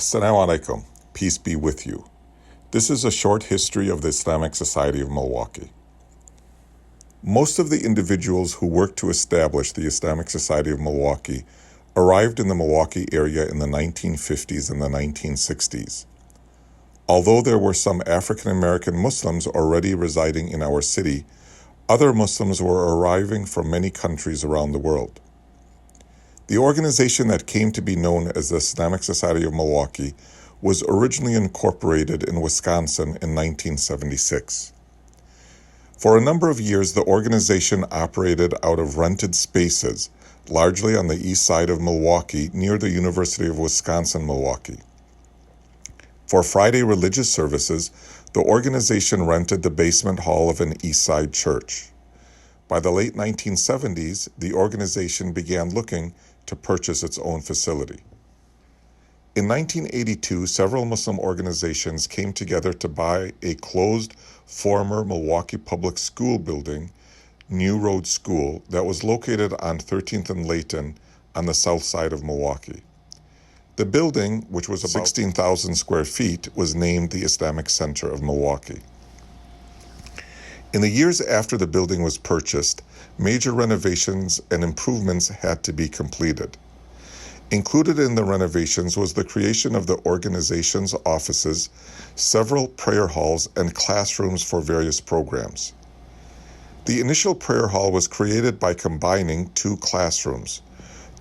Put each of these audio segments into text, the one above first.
Assalamu alaikum. Peace be with you. This is a short history of the Islamic Society of Milwaukee. Most of the individuals who worked to establish the Islamic Society of Milwaukee arrived in the Milwaukee area in the 1950s and the 1960s. Although there were some African American Muslims already residing in our city, other Muslims were arriving from many countries around the world. The organization that came to be known as the Islamic Society of Milwaukee was originally incorporated in Wisconsin in 1976. For a number of years, the organization operated out of rented spaces, largely on the east side of Milwaukee near the University of Wisconsin-Milwaukee. For Friday religious services, the organization rented the basement hall of an East Side church. By the late 1970s, the organization began looking to purchase its own facility. In 1982, several Muslim organizations came together to buy a closed former Milwaukee Public School building, New Road School, that was located on 13th and Layton on the south side of Milwaukee. The building, which was about 16,000 square feet, was named the Islamic Center of Milwaukee. In the years after the building was purchased, major renovations and improvements had to be completed. Included in the renovations was the creation of the organization's offices, several prayer halls, and classrooms for various programs. The initial prayer hall was created by combining two classrooms.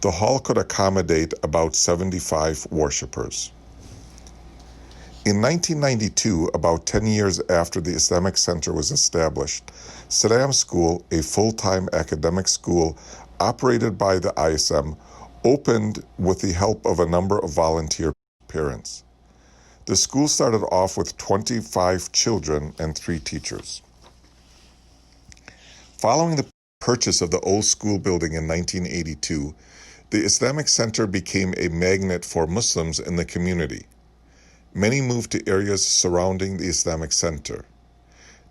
The hall could accommodate about 75 worshipers. In 1992, about 10 years after the Islamic Center was established, Salam School, a full-time academic school operated by the ISM, opened with the help of a number of volunteer parents. The school started off with 25 children and 3 teachers. Following the purchase of the old school building in 1982, the Islamic Center became a magnet for Muslims in the community. Many moved to areas surrounding the Islamic Center.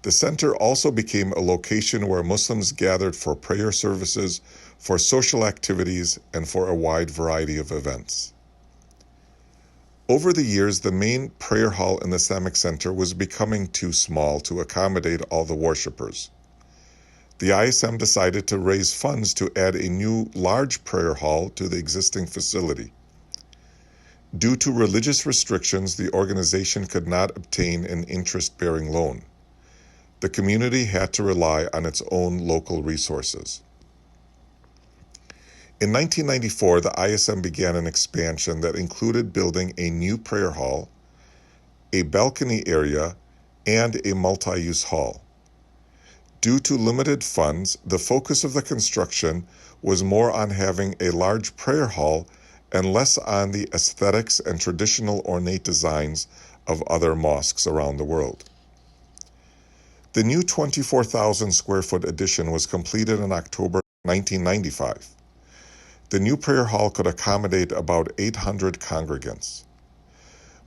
The center also became a location where Muslims gathered for prayer services, for social activities, and for a wide variety of events. Over the years, the main prayer hall in the Islamic Center was becoming too small to accommodate all the worshipers. The ISM decided to raise funds to add a new large prayer hall to the existing facility. Due to religious restrictions, the organization could not obtain an interest-bearing loan. The community had to rely on its own local resources. In 1994, the ISM began an expansion that included building a new prayer hall, a balcony area, and a multi-use hall. Due to limited funds, the focus of the construction was more on having a large prayer hall and less on the aesthetics and traditional ornate designs of other mosques around the world. The new 24,000 square foot addition was completed in October 1995. The new prayer hall could accommodate about 800 congregants.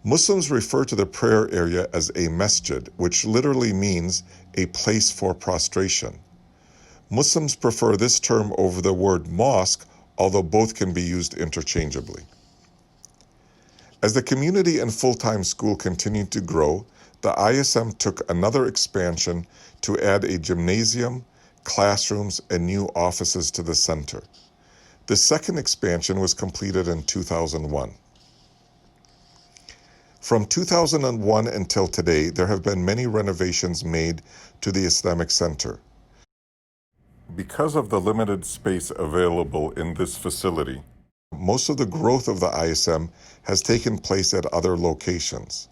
Muslims refer to the prayer area as a masjid, which literally means a place for prostration. Muslims prefer this term over the word mosque, although both can be used interchangeably. As the community and full-time school continued to grow, the ISM took another expansion to add a gymnasium, classrooms, and new offices to the center. The second expansion was completed in 2001. From 2001 until today, there have been many renovations made to the Islamic Center. Because of the limited space available in this facility, most of the growth of the ISM has taken place at other locations.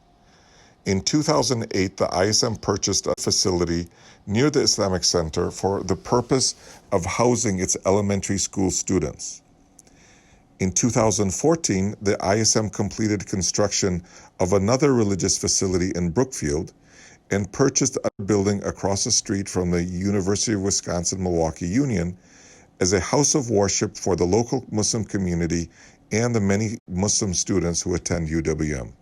In 2008, the ISM purchased a facility near the Islamic Center for the purpose of housing its elementary school students. In 2014, the ISM completed construction of another religious facility in Brookfield and purchased a building across the street from the University of Wisconsin-Milwaukee Union as a house of worship for the local Muslim community and the many Muslim students who attend UWM.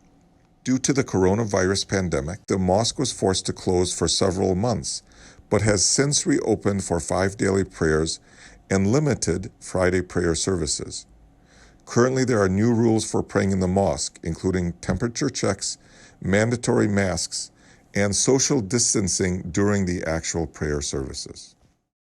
Due to the coronavirus pandemic, the mosque was forced to close for several months, but has since reopened for 5 daily prayers and limited Friday prayer services. Currently, there are new rules for praying in the mosque, including temperature checks, mandatory masks, and social distancing during the actual prayer services.